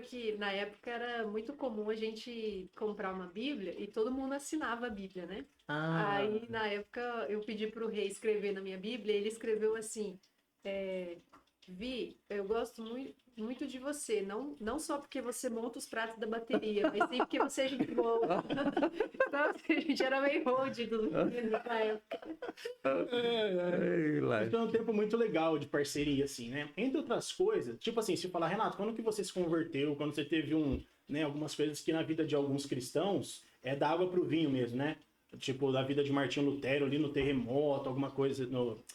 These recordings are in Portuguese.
que na época era muito comum a gente comprar uma Bíblia e todo mundo assinava a Bíblia, né? Ah, Aí, na época, eu pedi para o rei escrever na minha Bíblia, e ele escreveu assim: é, Vi, eu gosto muito de você, não só porque você monta os pratos da bateria, mas sim porque você é gente boa. Então, assim, a gente era meio old do menino na época. Ei, mas lá. foi um tempo muito legal de parceria, assim, né? Entre outras coisas, tipo assim, se falar, Renato, quando que você se converteu, quando você teve né, algumas coisas que na vida de alguns cristãos é da água pro vinho mesmo, né? Tipo, da vida de Martinho Lutero ali no terremoto, alguma coisa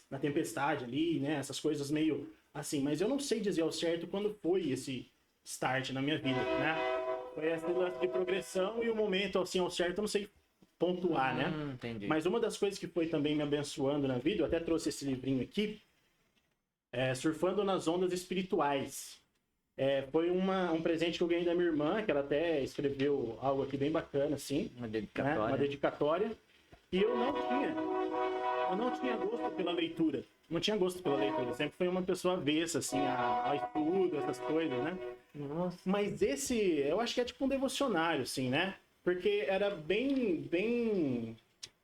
na tempestade ali, né? Essas coisas meio assim, mas eu não sei dizer ao certo quando foi esse start na minha vida, né? Foi esse lance de progressão e o momento, assim, ao certo, eu não sei pontuar, né? Entendi. Mas uma das coisas que foi também me abençoando na vida, eu até trouxe esse livrinho aqui, Surfando nas Ondas Espirituais. Foi um presente que eu ganhei da minha irmã, que ela até escreveu algo aqui bem bacana, assim, Uma né? Uma dedicatória. dedicatória. E eu não tinha gosto pela leitura. Não tinha gosto pela leitura. Sempre fui uma pessoa avessa, assim, a estudo, essas coisas, né? Nossa. Mas esse, eu acho que é tipo um devocionário, assim, né? Porque era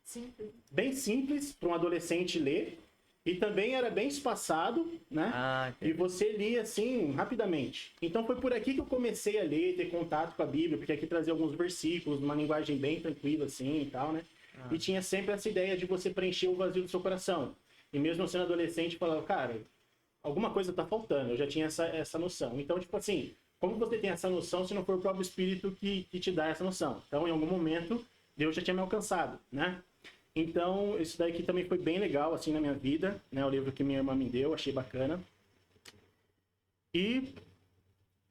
Simples. bem simples para um adolescente ler e também era bem espaçado, né? Ah, E entendi. você lia assim rapidamente. Então foi por aqui que eu comecei a ler, ter contato com a Bíblia, porque aqui trazia alguns versículos, uma linguagem bem tranquila assim e tal, né? E tinha sempre essa ideia de você preencher o vazio do seu coração. E mesmo eu sendo adolescente, eu falava, cara, alguma coisa tá faltando. Eu já tinha essa noção. Então, tipo assim, como você tem essa noção se não for o próprio Espírito que te dá essa noção? Então, em algum momento, Deus já tinha me alcançado, né? Então, isso daqui também foi bem legal, assim, na minha vida, né? O livro que minha irmã me deu, achei bacana. E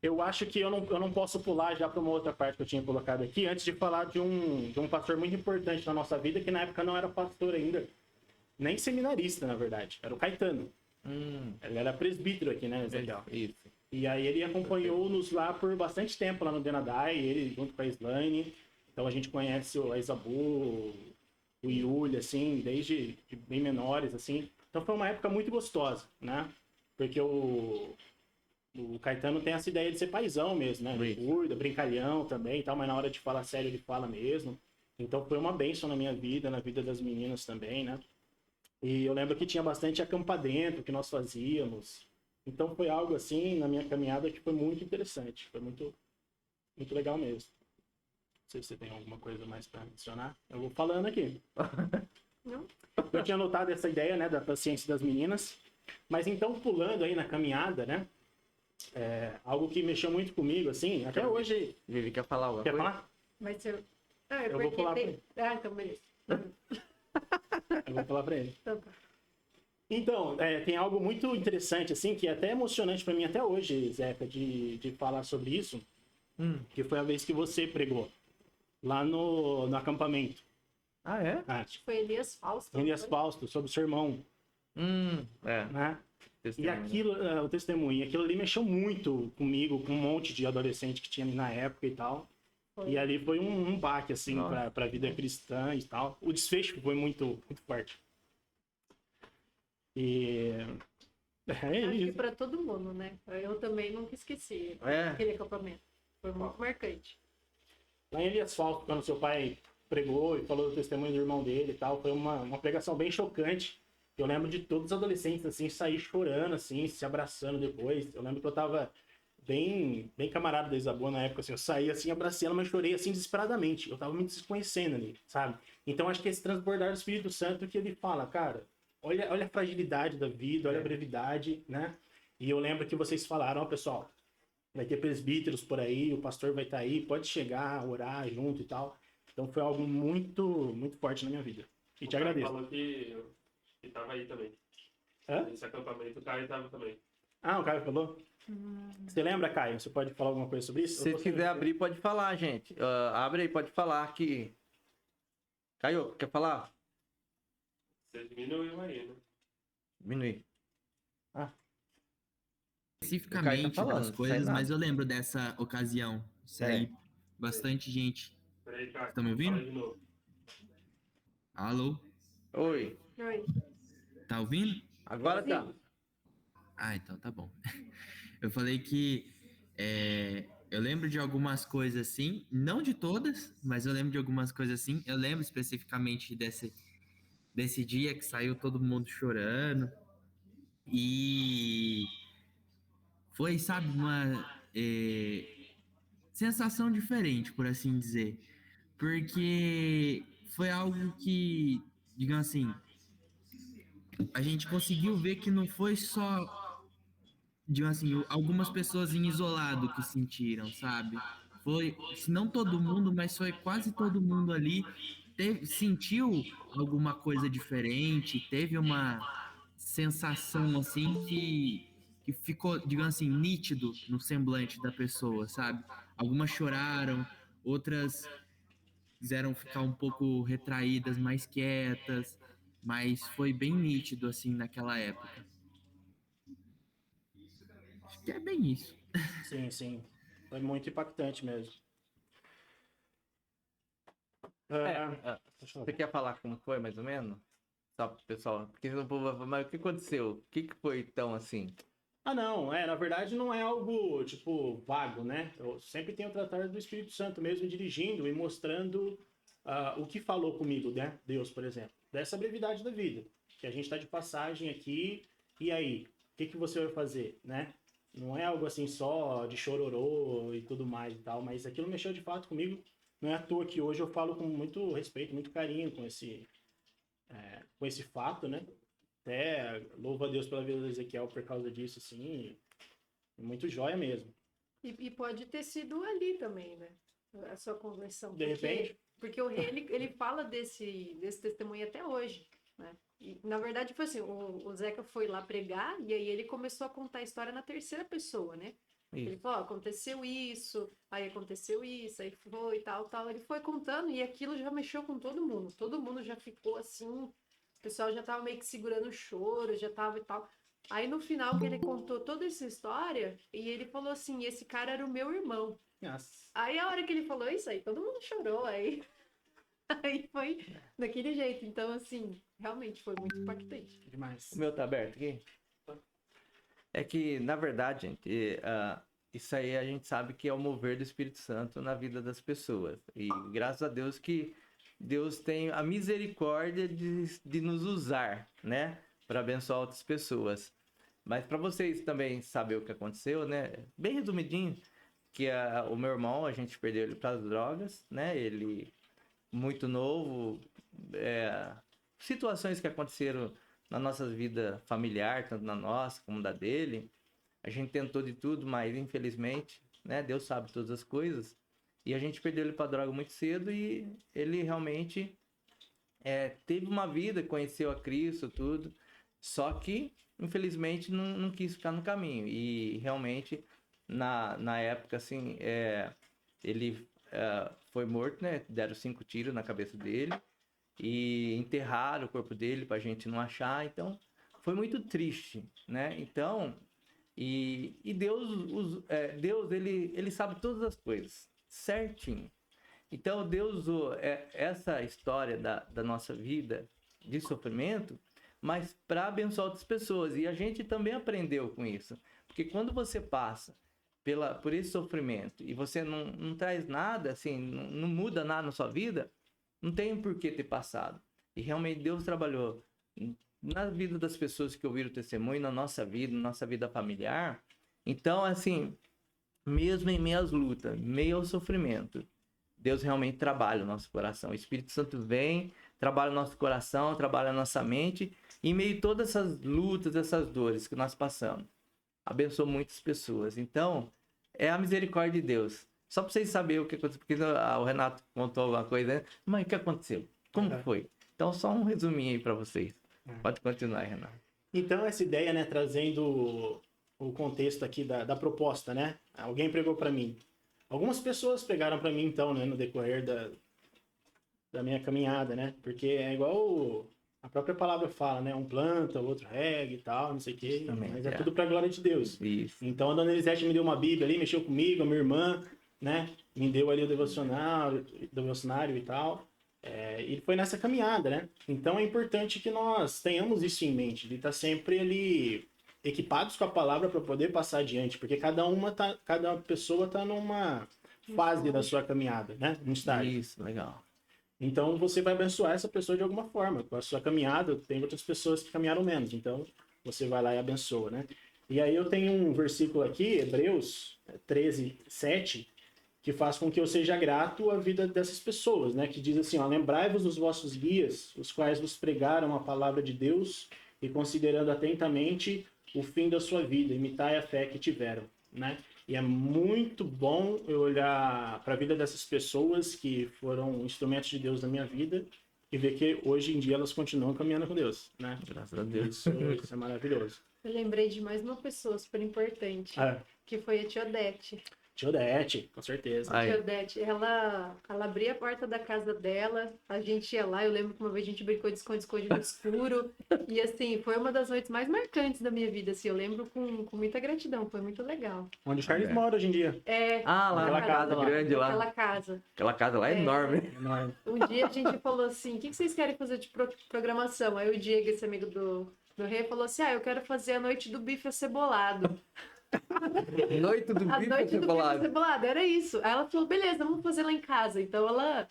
eu acho que eu não posso pular já para uma outra parte que eu tinha colocado aqui, antes de falar de um pastor muito importante na nossa vida, que na época não era pastor ainda, nem seminarista, na verdade. Era o Caetano. Ele era presbítero aqui, né, Ezequiel? Isso. E aí ele acompanhou-nos lá por bastante tempo, lá no Denadai, ele junto com a Slane. Então a gente conhece a Isabu, o Yuli, assim, desde bem menores, assim. Então foi uma época muito gostosa, né? Porque o Caetano tem essa ideia de ser paizão mesmo, né? Ele Isso. cuida, brincalhão também e tal, mas na hora de falar sério ele fala mesmo. Então foi uma bênção na minha vida, na vida das meninas também, né? E eu lembro que tinha bastante acampadento que nós fazíamos. Então foi algo assim na minha caminhada que foi muito interessante. Foi muito, muito legal mesmo. Não sei se você tem alguma coisa mais para adicionar. Eu vou falando aqui. Não? Eu tinha notado essa ideia, né, da paciência das meninas. Mas então, pulando aí na caminhada, né? Algo que mexeu muito comigo, assim, até hoje. Vivi, quer falar alguma Quer coisa? falar? Mas eu. Ah, é Eu vou porque falar pra tem. ele. Ah, então beleza. Eu vou falar pra ele. Então, tá. Então, tem algo muito interessante, assim, que é até emocionante para mim até hoje, Zeca, de falar sobre isso, que foi a vez que você pregou lá no acampamento. Ah, é? Ah, Foi Elias Fausto. Elias Foi? Fausto, sobre o seu irmão, É. né? E Testemunho. aquilo, o testemunho, aquilo ali mexeu muito comigo, com um monte de adolescente que tinha ali na época e tal. Foi. E ali foi um baque, assim, Nossa. pra vida cristã e tal. O desfecho foi muito, muito forte. E é Acho que isso. para todo mundo, né? Eu também nunca esqueci É. aquele acampamento. Foi muito marcante. Lá em Elias Fausto, quando seu pai pregou e falou do testemunho do irmão dele e tal, foi uma pregação bem chocante. Eu lembro de todos os adolescentes, assim, sair chorando, assim, se abraçando depois. Eu lembro que eu tava bem camarada da Isaboa na época, assim, eu saí, assim, abracei ela, mas chorei, assim, desesperadamente. Eu tava me desconhecendo ali, sabe? Então, acho que esse transbordar do Espírito Santo que ele fala, cara, olha a fragilidade da vida, olha a brevidade, né? E eu lembro que vocês falaram, ó, pessoal, vai ter presbíteros por aí, o pastor vai estar aí, pode chegar, orar junto e tal. Então foi algo muito, muito forte na minha vida. E te O Caio agradeço. falou que tava aí também. Hã? Nesse acampamento, o Caio tava também. Ah, o Caio falou? Você lembra, Caio? Você pode falar alguma coisa sobre isso? Se quiser abrir, pode falar, gente. Abre aí, pode falar que. Caio, quer falar? Você diminuiu aí, né? Diminui. Especificamente falando, das não sai coisas, nada. mas eu lembro dessa ocasião. Isso aí, bastante gente. Peraí, Caio. Tá me ouvindo? Fala de novo. Alô? Oi. Oi. Tá ouvindo? Agora tá. Ah, então tá bom. Eu falei que Eu lembro de algumas coisas assim, não de todas, mas eu lembro de algumas coisas assim. Eu lembro especificamente desse dia que saiu todo mundo chorando. E foi, sabe, uma sensação diferente, por assim dizer. Porque foi algo que, digamos assim, a gente conseguiu ver que não foi só, digamos assim, algumas pessoas em isolado que sentiram, sabe? Foi, se não todo mundo, mas foi quase todo mundo ali sentiu alguma coisa diferente, teve uma sensação assim que ficou, digamos assim, nítido no semblante da pessoa, sabe? Algumas choraram, outras quiseram ficar um pouco retraídas, mais quietas, mas foi bem nítido assim naquela época. Acho que é bem isso. Sim, sim. Foi muito impactante mesmo. Deixa eu Você ver. quer falar como foi, mais ou menos? Só pro pessoal. Porque senão o povo vai falar, mas o que aconteceu? O que foi tão assim? Ah, não, na verdade não é algo, tipo, vago, né? Eu sempre tenho tratado do Espírito Santo mesmo dirigindo e mostrando o que falou comigo, né? Deus, por exemplo. Dessa brevidade da vida. Que a gente está de passagem aqui, e aí? O que você vai fazer, né? Não é algo assim só de chororô e tudo mais e tal, mas aquilo mexeu de fato comigo. Não é à toa que hoje eu falo com muito respeito, muito carinho com esse fato, né? Até louvo a Deus pela vida do Ezequiel por causa disso, assim, muito joia mesmo. E pode ter sido ali também, né? A sua conversão. De repente. Porque o rei, ele fala desse testemunho até hoje, né? E, na verdade, foi assim, o Zeca foi lá pregar e aí ele começou a contar a história na terceira pessoa, né? Ele Isso. falou, ó, aconteceu isso, aí aconteceu isso, aí foi e tal, tal. Ele foi contando e aquilo já mexeu com todo mundo. Todo mundo já ficou assim, o pessoal já tava meio que segurando o choro, já tava e tal. Aí no final que ele contou toda essa história, e ele falou assim, esse cara era o meu irmão. Nossa, Aí a hora que ele falou isso aí, todo mundo chorou, aí, aí foi daquele jeito. Então, assim, realmente foi muito impactante. demais. O meu tá aberto aqui? É que, na verdade, gente, isso aí a gente sabe que é o mover do Espírito Santo na vida das pessoas. E graças a Deus que Deus tem a misericórdia de nos usar, né? Para abençoar outras pessoas. Mas para vocês também saber o que aconteceu, né? Bem resumidinho, que o meu irmão, a gente perdeu ele para as drogas, né? Ele muito novo, situações que aconteceram na nossa vida familiar, tanto na nossa como da dele. A gente tentou de tudo, mas infelizmente, né, Deus sabe todas as coisas. E a gente perdeu ele para droga muito cedo e ele realmente teve uma vida, conheceu a Cristo, tudo. Só que, infelizmente, não quis ficar no caminho. E realmente, na época, assim, ele foi morto, né? Deram 5 tiros na cabeça dele e enterraram o corpo dele pra gente não achar. Então, foi muito triste, né? Então, e Deus ele sabe todas as coisas, certinho. Então, Deus usou essa história da nossa vida de sofrimento, mas para abençoar outras pessoas. E a gente também aprendeu com isso. Porque quando você passa por esse sofrimento e você não traz nada, assim, não muda nada na sua vida, não tem por que ter passado. E realmente Deus trabalhou na vida das pessoas que ouviram o testemunho, na nossa vida familiar. Então, assim, mesmo em meio às lutas, meio ao sofrimento, Deus realmente trabalha o nosso coração. O Espírito Santo vem, trabalha o nosso coração, trabalha a nossa mente. E em meio a todas essas lutas, essas dores que nós passamos, abençoa muitas pessoas. Então, é a misericórdia de Deus. Só para vocês saberem o que aconteceu, porque o Renato contou alguma coisa, né? Mas o que aconteceu? Como foi? Então, só um resuminho aí para vocês. Pode continuar, Renato. Então, essa ideia, né, trazendo o contexto aqui da proposta, né? Alguém pregou para mim. Algumas pessoas pregaram para mim, então, né, no decorrer da minha caminhada, né? Porque é igual a própria palavra fala, né? Um planta, o outro rega e tal, não sei o quê. Também, Mas é tudo para a glória de Deus. Isso. Então, a dona Elisete me deu uma Bíblia ali, mexeu comigo, a minha irmã, né? Me deu ali o devocionário e tal. E foi nessa caminhada, né? Então é importante que nós tenhamos isso em mente, de estar sempre ali equipados com a palavra para poder passar adiante, porque cada pessoa tá numa fase da sua caminhada, né? Um estágio. Isso, legal. Então você vai abençoar essa pessoa de alguma forma. Com a sua caminhada, tem outras pessoas que caminharam menos, então você vai lá e abençoa, né? E aí eu tenho um versículo aqui, Hebreus 13:7, que faz com que eu seja grato à vida dessas pessoas, né? Que diz assim, ó, lembrai-vos dos vossos guias, os quais vos pregaram a palavra de Deus e considerando atentamente o fim da sua vida, imitai a fé que tiveram, né? E é muito bom eu olhar para a vida dessas pessoas que foram instrumentos de Deus na minha vida e ver que hoje em dia elas continuam caminhando com Deus, né? Graças a Deus. Isso é maravilhoso. Eu lembrei de mais uma pessoa super importante, Ah, que foi a tia Odete. tia Odete, com certeza. Aí. Tia Odete, ela abria a porta da casa dela, a gente ia lá, eu lembro que uma vez a gente brincou de esconde-esconde no escuro, e assim, foi uma das noites mais marcantes da minha vida, assim, eu lembro com muita gratidão, foi muito legal. Onde o Charles É. mora hoje em dia. É, Ah, lá Aquela na casa casa lá. grande lá. aquela casa. Aquela casa lá é enorme. Enorme. Um dia a gente falou assim, o que vocês querem fazer de programação? Aí o Diego, esse amigo do Rei, falou assim, eu quero fazer a noite do bife acebolado. Noite do A bife noite do bife acebolado. acebolado, era isso. Aí ela falou, beleza, vamos fazer lá em casa. Então ela,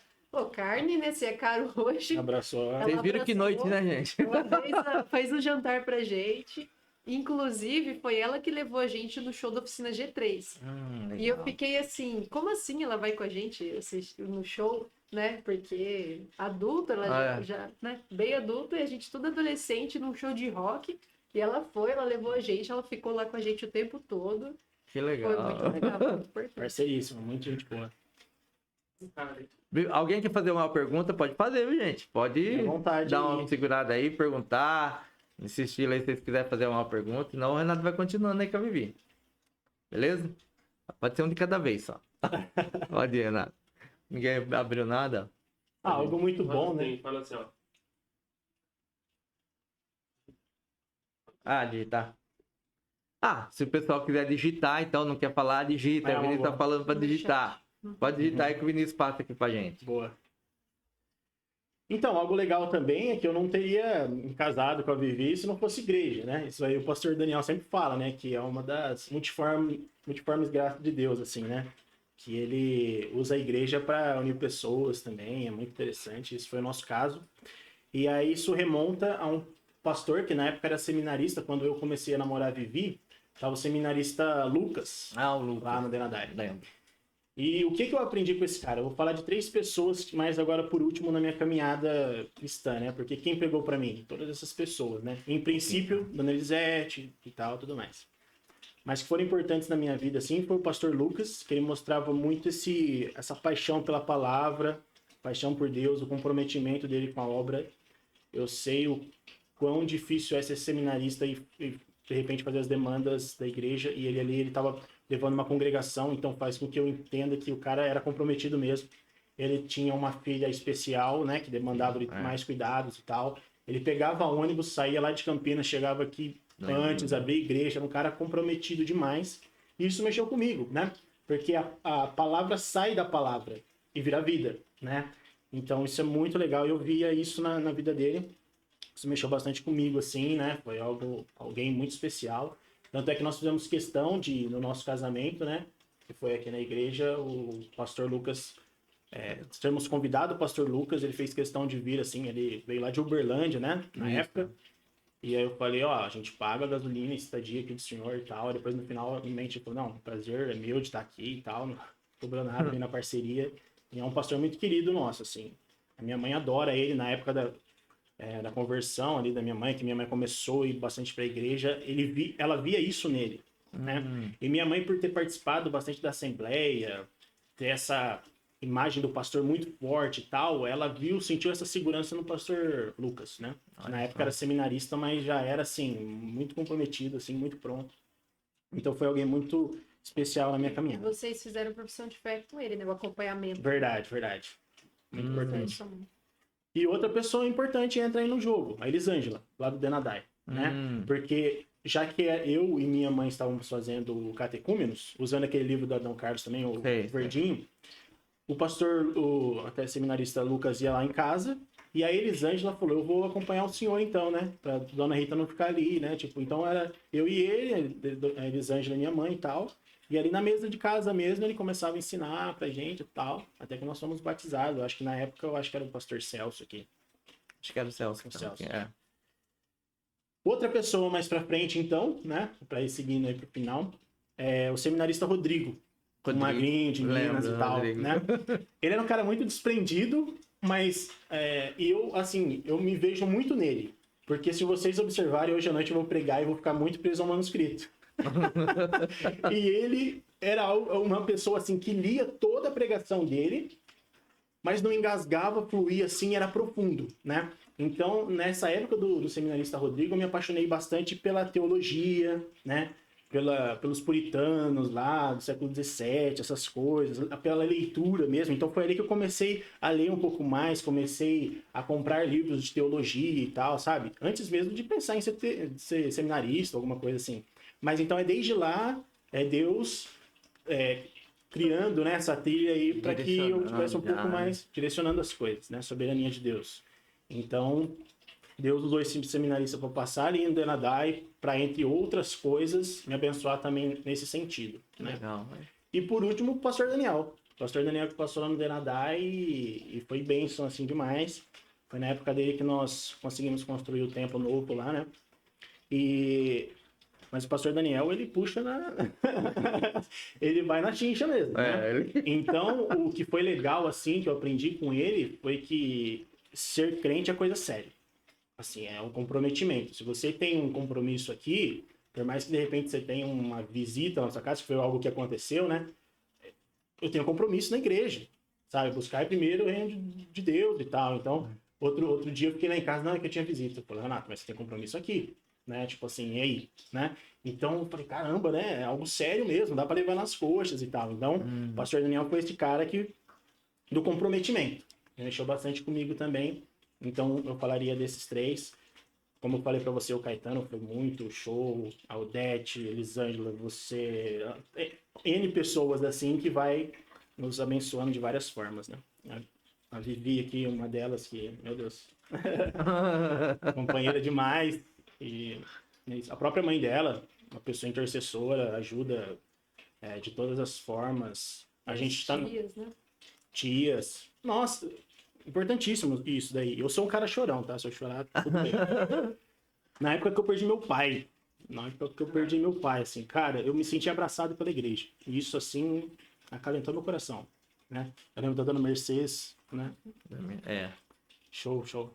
carne, né, se é caro hoje. Abraçou. Ela Vocês viram que noite, né, gente? Ela fez um jantar pra gente. Inclusive, foi ela que levou a gente no show da Oficina G3. E eu Legal. fiquei assim, como assim ela vai com a gente no show, né? Porque adulta, ela já, né? Bem adulta, e a gente tudo adolescente num show de rock. E ela levou a gente, ela ficou lá com a gente o tempo todo. Que Foi legal. muito legal, foi muito importante. Parceiríssimo, muito gente boa. Alguém quer fazer uma pergunta? Pode fazer, viu, gente? Pode Fique à vontade dar aí. uma segurada aí, perguntar. Nesse estilo aí, se vocês quiserem fazer uma pergunta. Senão o Renato vai continuando aí com a Vivi. Beleza? Pode ser um de cada vez só. Pode ir, Renato. Ninguém abriu nada? Algo muito bom, né? Fala assim, ó. Digitar. Se o pessoal quiser digitar, então não quer falar, digita. É O Vinícius uma tá boa. falando pra No digitar. Pode digitar aí que o Vinícius passa aqui pra gente. Boa. Então, algo legal também é que eu não teria me casado com a Vivi se não fosse igreja, né? Isso aí o pastor Daniel sempre fala, né? Que é uma das multiformes graças de Deus, assim, né? Que ele usa a igreja para unir pessoas também, é muito interessante. Isso foi o nosso caso. E aí isso remonta a um pastor que na época era seminarista, quando eu comecei a namorar a Vivi, estava o seminarista Lucas, O Lucas. lá no Denadai. Lembro. E o que eu aprendi com esse cara? Eu vou falar de 3 pessoas, mas agora por último na minha caminhada cristã, né? Porque quem pegou pra mim? Todas essas pessoas, né? Em princípio, Dona Elisete e tal, tudo mais. Mas que foram importantes na minha vida, assim, foi o pastor Lucas, que ele mostrava muito essa paixão pela palavra, paixão por Deus, o comprometimento dele com a obra. Eu sei o quão difícil é ser seminarista e de repente fazer as demandas da igreja, e ele estava levando uma congregação, então faz com que eu entenda que o cara era comprometido mesmo. Ele tinha uma filha especial, né, que demandava mais cuidados e tal. Ele pegava ônibus, saía lá de Campinas, chegava aqui antes, abria igreja, era um cara comprometido demais. E isso mexeu comigo, né? Porque a palavra sai da palavra e vira vida, né? Então isso é muito legal, eu via isso na vida dele. Isso mexeu bastante comigo, assim, né? Foi alguém muito especial. Tanto é que nós fizemos questão de, no nosso casamento, né? Que foi aqui na igreja, o pastor Lucas, termos convidado o pastor Lucas, ele fez questão de vir, assim, ele veio lá de Uberlândia, né? Na época. E aí eu falei, a gente paga a gasolina, estadia aqui do senhor e tal. E depois no final, em mente, falou, não, o prazer é meu de estar aqui e tal, não cobrou nada, vem na parceria. E é um pastor muito querido nosso, assim. A minha mãe adora ele, na época da conversão ali da minha mãe, que minha mãe começou a ir bastante para a igreja, ela via isso nele, né? E minha mãe, por ter participado bastante da assembleia, ter essa imagem do pastor muito forte e tal, ela sentiu essa segurança no pastor Lucas, né? Que na época era seminarista, mas já era, assim, muito comprometido, assim, muito pronto. Então foi alguém muito especial na minha E caminhada. vocês fizeram profissão de fé com ele, né? O acompanhamento. Verdade. Muito importante. Isso. E outra pessoa importante entra aí no jogo, a Elisângela, lá do Denadai, né? Porque já que eu e minha mãe estávamos fazendo o Catecúmenos, usando aquele livro do Adão Carlos também, o verdinho, o pastor, até seminarista Lucas ia lá em casa, E aí Elisângela falou, eu vou acompanhar o senhor então, né? Pra dona Rita não ficar ali, né? Tipo, então era eu e ele, a Elisângela minha mãe e tal. E ali na mesa de casa mesmo, ele começava a ensinar pra gente e tal. Até que nós fomos batizados. Eu acho que na época, eu acho que era o pastor Celso aqui. Acho que era o Celso. O Celso. É. Outra pessoa mais pra frente, então, né? Pra ir seguindo aí pro final, é o seminarista Rodrigo. Um magrinho de Minas Lembro, e tal, Rodrigo. né? Ele era um cara muito desprendido, mas eu, assim, eu me vejo muito nele. Porque se vocês observarem, hoje à noite eu vou pregar e vou ficar muito preso ao manuscrito. E ele era uma pessoa, assim, que lia toda a pregação dele, mas não engasgava, fluía, assim, era profundo, né? Então, nessa época do seminarista Rodrigo, eu me apaixonei bastante pela teologia, né? Pelos puritanos lá do século XVII, essas coisas, pela leitura mesmo. Então foi ali que eu comecei a ler um pouco mais, comecei a comprar livros de teologia e tal, sabe? Antes mesmo de pensar em ser seminarista, alguma coisa assim. Mas então desde lá, Deus criando, né, essa trilha aí para que eu tivesse um pouco mais direcionando as coisas, né? Soberania de Deus. Então, Deus usou esse seminarista para passar ali em Denadai, para, entre outras coisas, me abençoar também nesse sentido. Né? Legal. E por último, o pastor Daniel. O pastor Daniel que passou lá no Denadai e foi bênção assim demais. Foi na época dele que nós conseguimos construir o templo novo lá, né? Mas o pastor Daniel, ele puxa na... ele vai na chincha mesmo, né? Então, o que foi legal, assim, que eu aprendi com ele, foi que ser crente é coisa séria. Assim, é um comprometimento. Se você tem um compromisso aqui, por mais que de repente você tenha uma visita na sua casa, se foi algo que aconteceu, né? Eu tenho um compromisso na igreja, sabe? Buscar primeiro o reino de Deus e tal. Então, outro dia eu fiquei lá em casa, não é que eu tinha visita. Eu falei, Renato, mas você tem compromisso aqui, né? Tipo assim, e aí? Né? Então, eu falei, caramba, né? É algo sério mesmo, dá pra levar nas coxas e tal. Então, o pastor Daniel foi esse cara do comprometimento. Ele mexeu bastante comigo também. Então, eu falaria desses três. Como eu falei pra você, o Caetano foi muito show. A Odete, Elisângela, você... N pessoas, assim, que vai nos abençoando de várias formas, né? A Vivi aqui, uma delas que, meu Deus, companheira demais. E a própria mãe dela, uma pessoa intercessora, ajuda de todas as formas. A gente tá... Tias, né? Tias. Nossa... Importantíssimo isso daí. Eu sou um cara chorão, tá? Se eu chorar, tudo bem. Na época que eu perdi meu pai. Assim, cara, eu me senti abraçado pela igreja. E isso, assim, acalentou meu coração, né? Eu lembro da dona Mercedes, né? Show.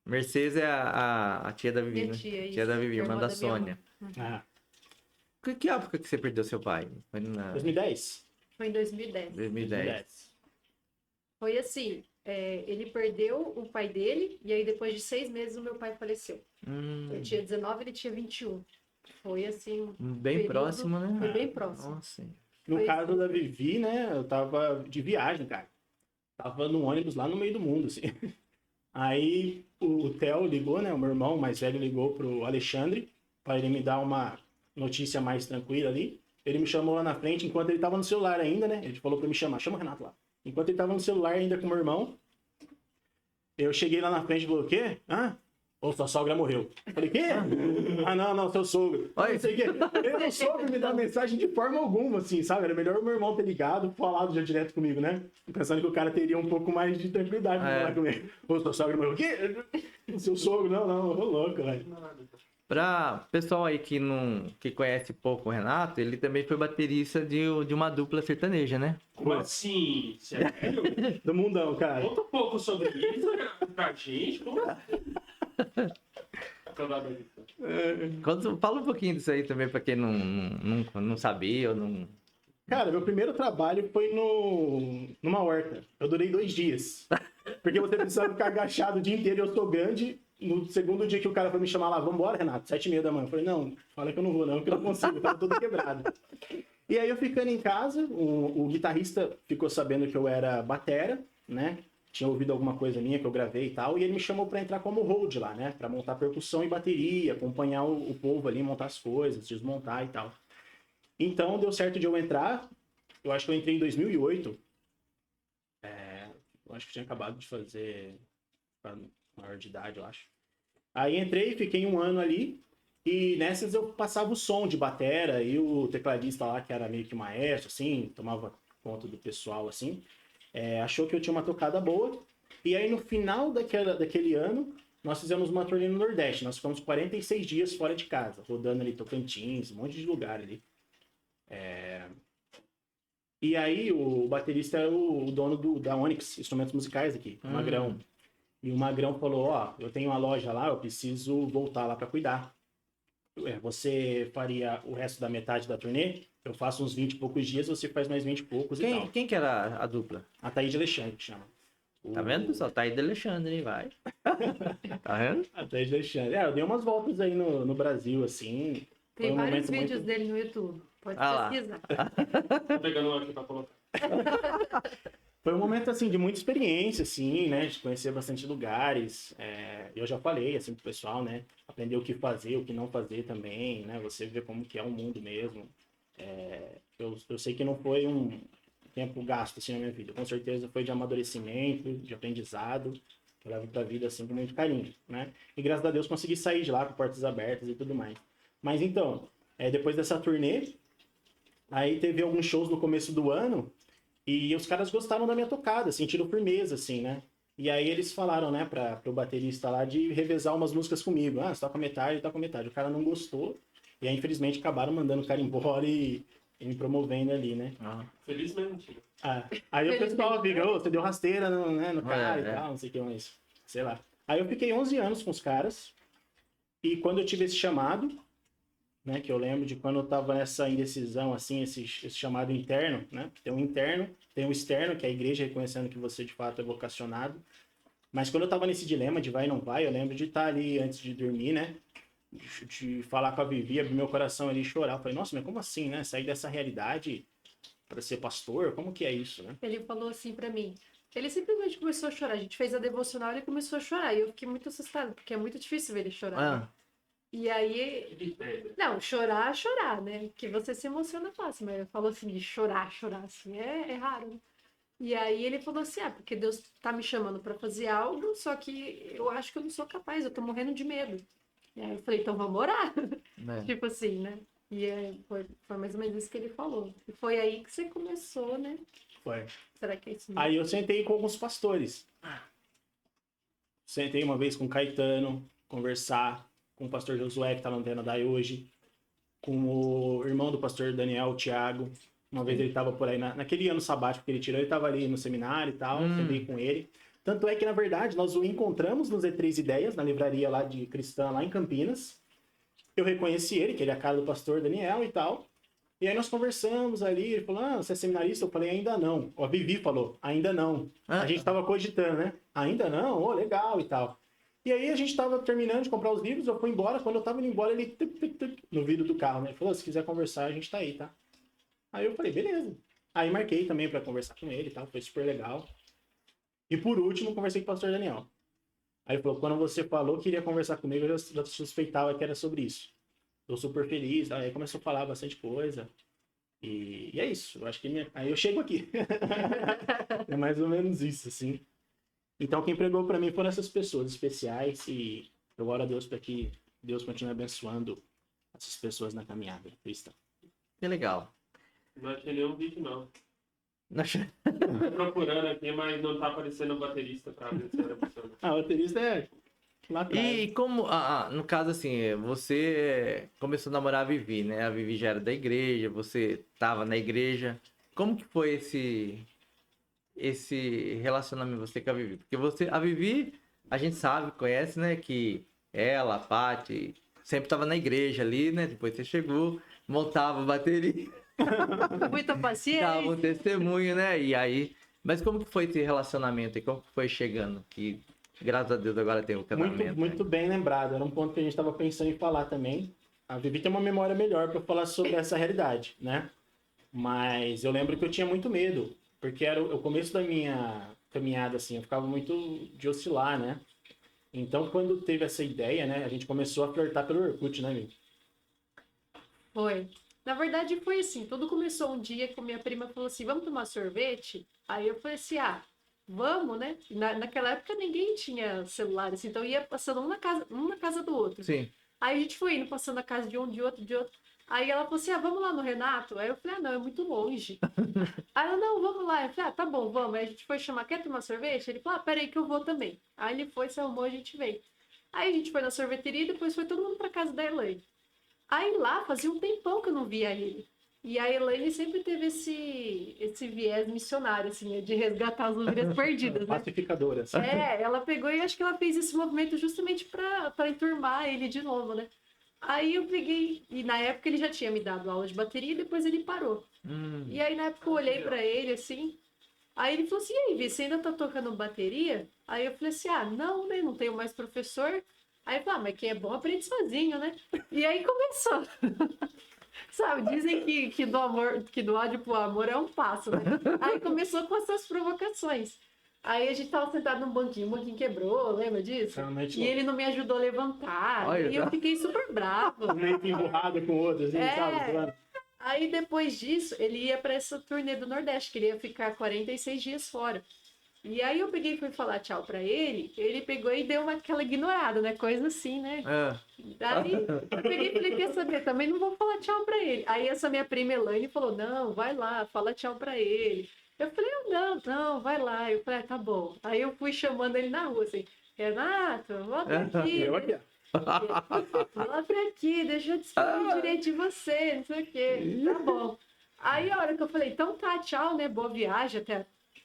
Mercedes é a tia da Vivi, Minha né? tia, Tia da isso. Vivi, irmã Irmã da da minha Sônia. Ah, Que época que você perdeu seu pai? Foi na 2010. Foi em 2010. 2010. Foi assim, ele perdeu o pai dele, e aí depois de 6 meses o meu pai faleceu. Eu tinha 19, ele tinha 21. Foi assim... Bem período- próximo, né? Foi bem próximo. Nossa. No Foi caso isso. da Vivi, né? Eu tava de viagem, cara. Tava num ônibus lá no meio do mundo, assim. Aí o Theo ligou, né? O meu irmão mais velho ligou pro Alexandre para ele me dar uma notícia mais tranquila ali. Ele me chamou lá na frente enquanto ele tava no celular ainda, né? Ele falou para me chamar, chama o Renato lá. Enquanto ele tava no celular ainda com o meu irmão, eu cheguei lá na frente e falei, o quê? Ou sua sogra morreu. Eu falei, quê? Não, seu sogro. Olha. Não sei o quê. Eu não soube me dar mensagem de forma alguma, assim, sabe? Era melhor o meu irmão ter ligado, falado já direto comigo, né? Pensando que o cara teria um pouco mais de tranquilidade pra falar comigo. Ou sua sogra morreu. O quê? Seu sogro? Não, ô louco, velho. Pra pessoal aí que conhece pouco o Renato, ele também foi baterista de uma dupla sertaneja, né? Como assim? Sério? Do mundão, cara. Conta um pouco sobre isso pra gente. Fala um pouquinho disso aí também pra quem não sabia ou não... Cara, meu primeiro trabalho foi numa horta. Eu durei 2 dias. Porque você precisava ficar agachado o dia inteiro e eu sou grande. No segundo dia que o cara foi me chamar lá, vambora, Renato, 7h30 da manhã. Eu falei, não, fala que eu não vou não, que eu não consigo, eu tava todo quebrado. E aí eu ficando em casa, o guitarrista ficou sabendo que eu era batera, né? Tinha ouvido alguma coisa minha que eu gravei e tal, e ele me chamou pra entrar como hold lá, né? Pra montar percussão e bateria, acompanhar o povo ali, montar as coisas, desmontar e tal. Então deu certo de eu entrar, eu acho que eu entrei em 2008. Eu acho que tinha acabado de fazer pra maior de idade, eu acho. Aí entrei, fiquei um ano ali, e nessas eu passava o som de batera, e o tecladista lá, que era meio que maestro, assim, tomava conta do pessoal, assim, achou que eu tinha uma tocada boa, e aí no final daquele ano, nós fizemos uma turnê no Nordeste, nós ficamos 46 dias fora de casa, rodando ali Tocantins, um monte de lugar ali. E aí o baterista é o dono da Onyx, instrumentos musicais aqui, o Magrão. E o Magrão falou, ó, eu tenho uma loja lá, eu preciso voltar lá para cuidar. Você faria o resto da metade da turnê? Eu faço uns 20 e poucos dias, você faz mais 20 e poucos e tal. Quem que era a dupla? A Thaís de Alexandre, que chama. Tá vendo, pessoal? Tá aí de Alexandre, vai. Tá vendo? A Thaís de Alexandre. Eu dei umas voltas aí no Brasil, assim. Tem Foi um vários momento vídeos muito- dele no YouTube. Pode Ah lá. pesquisar. Tô pegando um aqui pra colocar. Foi um momento, assim, de muita experiência, assim, né? De conhecer bastante lugares. Eu já falei, assim, pro pessoal, né? Aprender o que fazer, o que não fazer também, né? Você ver como que é o mundo mesmo. Eu sei que não foi um tempo gasto, assim, na minha vida. Com certeza foi de amadurecimento, de aprendizado. Que eu levo pra vida, assim, com muito carinho, né? E graças a Deus consegui sair de lá com portas abertas e tudo mais. Mas então, depois dessa turnê, aí teve alguns shows no começo do ano e os caras gostaram da minha tocada, sentiram firmeza, assim, né? E aí eles falaram, né, pro baterista lá de revezar umas músicas comigo. Ah, você toca metade, toca metade. O cara não gostou e aí, infelizmente, acabaram mandando o cara embora e me promovendo ali, né? Felizmente. Aí o pessoal fica, ô, você deu rasteira no cara É. e tal, não sei o que mais. Sei lá. Aí eu fiquei 11 anos com os caras e quando eu tive esse chamado, né, que eu lembro de quando eu tava nessa indecisão, assim, esse chamado interno, né, tem um interno, tem um externo, que é a igreja reconhecendo que você de fato é vocacionado, mas quando eu tava nesse dilema de vai ou não vai, eu lembro de estar ali antes de dormir, né, de falar com a Vivi, abrir meu coração ali e chorar, eu falei, nossa, mas como assim, né, sair dessa realidade para ser pastor, como que é isso, né? Ele falou assim pra mim. Ele simplesmente começou a chorar. A gente fez a devocional e ele começou a chorar. E eu fiquei muito assustada, porque é muito difícil ver ele chorar. né? Ah, E aí. Não, chorar, chorar, né? Que você se emociona fácil, mas ele falou assim, de chorar, assim, é raro. Né? E aí ele falou assim, porque Deus tá me chamando pra fazer algo, só que eu acho que eu não sou capaz, eu tô morrendo de medo. E aí eu falei, então vamos orar. né? Tipo assim, né? E foi mais ou menos isso que ele falou. E foi aí que você começou, né? Foi. Será que é isso mesmo? Aí eu sentei com alguns pastores. Sentei uma vez com o Caetano, conversar com o pastor Josué, que tá na Antena Dai hoje, com o irmão do pastor Daniel, o Thiago. Uma vez ele tava por aí, naquele ano sabático que ele tirou, ele tava ali no seminário e tal, sentei com ele. Tanto é que, na verdade, nós o encontramos no Z3 Ideias, na livraria lá de cristã, lá em Campinas. Eu reconheci ele, que ele é a cara do pastor Daniel e tal. E aí nós conversamos ali, ele falou, você é seminarista? Eu falei, ainda não. A Vivi falou, ainda não. Ah. A gente tava cogitando, né? Ainda não? Ô, legal e tal. E aí a gente tava terminando de comprar os livros, eu fui embora. Quando eu tava indo embora, ele no vidro do carro, né? Ele falou, se quiser conversar, a gente tá aí, tá? Aí eu falei, beleza. Aí marquei também pra conversar com ele e tal, foi super legal. E por último, conversei com o pastor Daniel. Aí ele falou, quando você falou que iria conversar comigo, eu já suspeitava que era sobre isso. Tô super feliz. Aí começou a falar bastante coisa. E é isso. Eu acho que aí eu chego aqui. É mais ou menos isso, assim. Então quem pregou pra mim foram essas pessoas especiais e eu oro a Deus para que Deus continue abençoando essas pessoas na caminhada cristã. Que legal. Não achei nenhum vídeo, não. Não achei- Tô procurando aqui, mas não tá aparecendo o baterista pra ver se era funciona. Ah, o baterista é lá atrás. E como, no caso assim, você começou a namorar a Vivi, né? A Vivi já era da igreja, você tava na igreja. Como que foi esse relacionamento você com a Vivi? Porque a Vivi, a gente sabe, conhece, né? Que ela, a Paty, sempre tava na igreja ali, né? Depois você chegou, montava a bateria, Muita paciência. dava um testemunho, né? E aí... Mas como que foi esse relacionamento e como que foi chegando? Que, graças a Deus, agora tem o casamento. Muito bem lembrado. Era um ponto que a gente estava pensando em falar também. A Vivi tem uma memória melhor para falar sobre essa realidade, né? Mas eu lembro que eu tinha muito medo, porque era o começo da minha caminhada, assim, eu ficava muito de oscilar, né? Então, quando teve essa ideia, né, a gente começou a flertar pelo Orkut, né, Vivi? Foi. Na verdade, foi assim. Tudo começou um dia que minha prima falou assim, vamos tomar sorvete? Aí eu falei assim, vamos, né? Naquela época ninguém tinha celular, assim, então ia passando um na casa do outro. Sim. Aí a gente foi indo, passando na casa de um, de outro, de outro. Aí ela falou assim, vamos lá no Renato? Aí eu falei, não, é muito longe. Aí ela, não, vamos lá. Eu falei, tá bom, vamos. Aí a gente foi chamar, quer tomar sorvete? Ele falou, peraí que eu vou também. Aí ele foi, se arrumou, a gente veio. Aí a gente foi na sorveteria e depois foi todo mundo pra casa da Elaine. Aí lá fazia um tempão que eu não via ele. E a Elaine sempre teve esse viés missionário, assim, de resgatar as ovelhas perdidas, né? Pacificadora. Ela pegou e acho que ela fez esse movimento justamente pra enturmar ele de novo, né? Aí eu peguei, e na época ele já tinha me dado aula de bateria e depois ele parou. E aí na época eu olhei pra ele assim, aí ele falou assim, e aí, Vi, você ainda tá tocando bateria? Aí eu falei assim, não, né, não tenho mais professor. Aí ele falou, mas quem é bom aprende sozinho, né? E aí começou. Sabe, dizem que do amor, que do ódio pro amor é um passo, né? Aí começou com essas provocações. Aí a gente tava sentado num banquinho, o banquinho quebrou, lembra disso? E ele não me ajudou a levantar. Olha, e eu fiquei super brava. Meio que emburrado com o outro, assim, sabe? Aí depois disso, ele ia pra essa turnê do Nordeste, que ele ia ficar 46 dias fora. E aí eu peguei e fui falar tchau pra ele pegou e deu aquela ignorada, né? Coisa assim, né? Daí eu peguei e falei, quer saber, também não vou falar tchau pra ele. Aí essa minha prima Elaine falou, não, vai lá, fala tchau pra ele. Eu falei, não, vai lá. Eu falei, tá bom. Aí eu fui chamando ele na rua, assim, Renato, volta aqui. Eu aqui, Volta aqui, deixa eu descobrir direito de você, não sei o quê. Tá bom. Aí a hora que eu falei, então tá, tchau, né? Boa viagem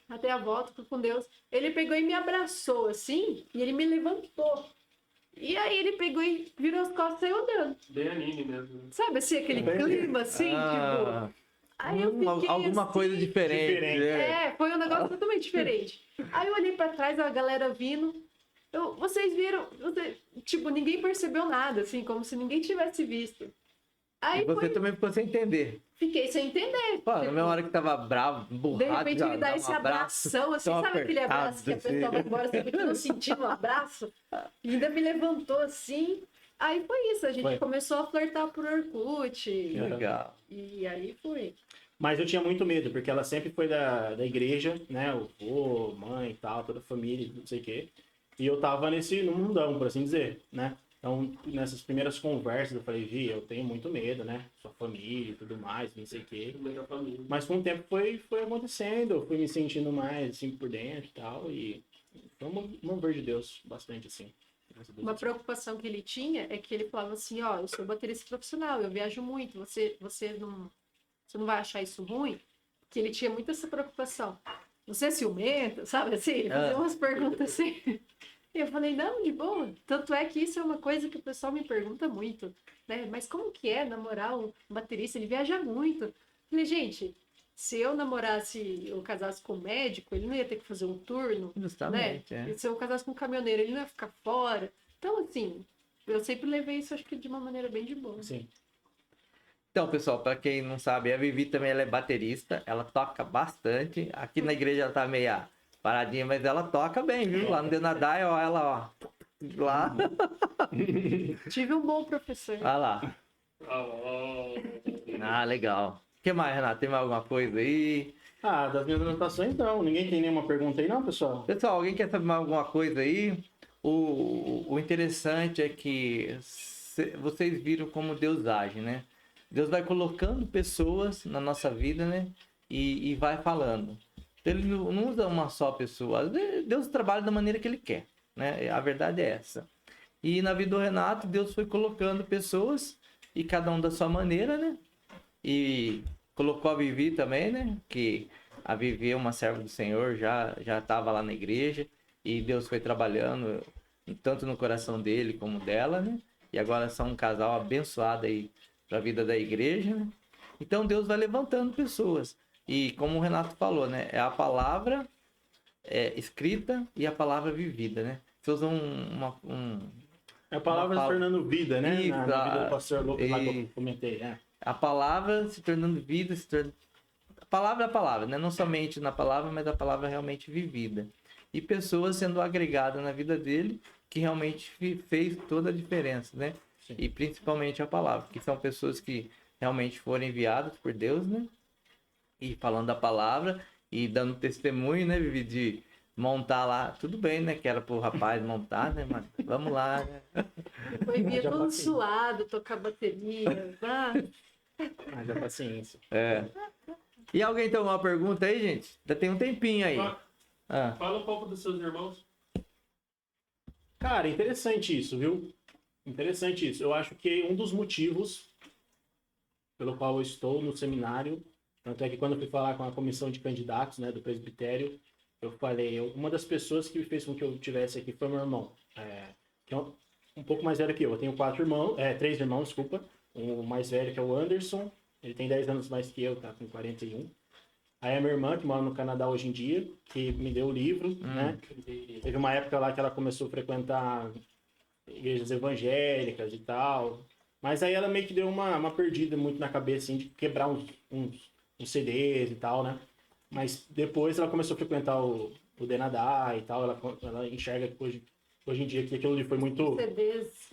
até a volta, fico com Deus. Ele pegou e me abraçou, assim, e ele me levantou. E aí ele pegou e virou as costas e saiu andando. Bem anime mesmo. Sabe assim, aquele clima, assim, tipo... Aí eu fiquei alguma assim, coisa diferente. foi um negócio totalmente diferente. Aí eu olhei pra trás, a galera vindo. Vocês viram? Tipo, ninguém percebeu nada, assim, como se ninguém tivesse visto. Aí E você também ficou sem entender. Fiquei sem entender. Pô, na mesma hora que tava bravo, De burrado, repente já ele dá dá esse um abraço, abração, assim, tão sabe aquele abraço que a apertado, pessoa vai assim. embora, você continua sentindo um abraço? E ainda me levantou assim. Aí foi isso, a gente começou a flertar por Orkut. Legal. E aí foi. Mas eu tinha muito medo, porque ela sempre foi da igreja, né? O vô, mãe e tal, toda a família, não sei o quê. E eu tava no mundão, por assim dizer, né? Então, nessas primeiras conversas, eu falei, Vi, eu tenho muito medo, né? Sua família e tudo mais, não sei o quê. Mas com o tempo foi acontecendo, eu fui me sentindo mais, assim, por dentro e tal. E foi um amor de Deus, bastante, assim. Uma preocupação que ele tinha é que ele falava assim, eu sou baterista profissional, eu viajo muito, você não vai achar isso ruim? Porque ele tinha muito essa preocupação. Você é ciumento, sabe assim? Ele fazia umas perguntas assim. E eu falei, não, de boa. Tanto é que isso é uma coisa que o pessoal me pergunta muito, né? Mas como que é namorar um baterista? Ele viaja muito. Eu falei, gente, se eu namorasse ou casasse com um médico, ele não ia ter que fazer um turno, Justamente, né? E se eu casasse com um caminhoneiro, ele não ia ficar fora. Então, assim, eu sempre levei isso, acho que de uma maneira bem de boa. Sim. Então, pessoal, para quem não sabe, a Vivi também ela é baterista, ela toca bastante. Aqui na igreja ela tá meia paradinha, mas ela toca bem, viu? Lá no Denadai, ó, ela, ó, lá. Tive um bom professor. Olha lá. Ah, legal. O que mais, Renato? Tem mais alguma coisa aí? Das minhas anotações, não. Ninguém tem nenhuma pergunta aí, não, pessoal? Pessoal, alguém quer saber mais alguma coisa aí? O interessante é que vocês viram como Deus age, né? Deus vai colocando pessoas na nossa vida, né? E vai falando. Ele não usa uma só pessoa. Deus trabalha da maneira que ele quer, né? A verdade é essa. E na vida do Renato, Deus foi colocando pessoas, e cada um da sua maneira, né? E colocou a Vivi também, né? Que a Vivi é uma serva do Senhor, já estava lá na igreja. E Deus foi trabalhando tanto no coração dele como dela, né? E agora são um casal abençoado aí para a vida da igreja, né? Então Deus vai levantando pessoas. E como o Renato falou, né? É a palavra escrita e a palavra vivida, né? Você usa A palavra se tornando vida, né? Isso, Na vida do pastor Lucas lá que eu comentei, A palavra se tornando vida, a palavra é a palavra, né? Não somente na palavra, mas a palavra realmente vivida. E pessoas sendo agregadas na vida dele, que realmente fez toda a diferença, né? Sim. E principalmente a palavra, que são pessoas que realmente foram enviadas por Deus, né? E falando da palavra e dando testemunho, né, Vivi, montar lá. Tudo bem, né? Que era pro rapaz montar, né, mano? Vamos lá, né? Foi vir Já todo passei. suado, tocar bateria. Ah, Mas é paciência. E alguém tem alguma pergunta aí, gente? Já tem um tempinho aí. Ah, Fala um pouco dos seus irmãos. Cara, interessante isso, viu? Interessante isso. Eu acho que um dos motivos pelo qual eu estou no seminário, tanto é que quando eu fui falar com a comissão de candidatos, né, do presbitério, eu falei, uma das pessoas que fez com que eu tivesse aqui foi meu irmão, que é um pouco mais velho que eu. Eu tenho três irmãos, desculpa. O mais velho que é o Anderson, ele tem 10 anos mais que eu, tá com 41. Aí a minha irmã, que mora no Canadá hoje em dia, que me deu o livro, né? E teve uma época lá que ela começou a frequentar igrejas evangélicas e tal. Mas aí ela meio que deu uma perdida muito na cabeça, assim, de quebrar uns CDs e tal, né? Mas depois ela começou a frequentar o Denadá e tal. Ela enxerga que hoje em dia que aquilo ali foi muito CDs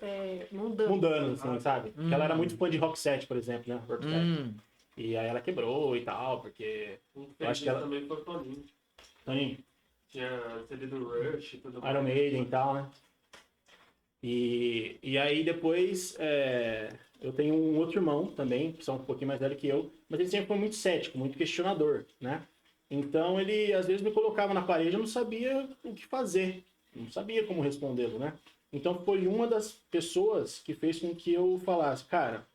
mundanos. mundano, assim, sabe? Porque ela era muito fã de Rock Set, por exemplo, né? Rock Set. E aí ela quebrou e tal, porque... Eu acho que ela- também foi o Toninho. Toninho, Tinha CD do Rush e tudo mais. Iron Maiden e tal, né? E aí depois eu tenho um outro irmão também, que são um pouquinho mais velho que eu, mas ele sempre foi muito cético, muito questionador, né? Então ele às vezes me colocava na parede, eu não sabia o que fazer, não sabia como respondê-lo, né? Então foi uma das pessoas que fez com que eu falasse, cara,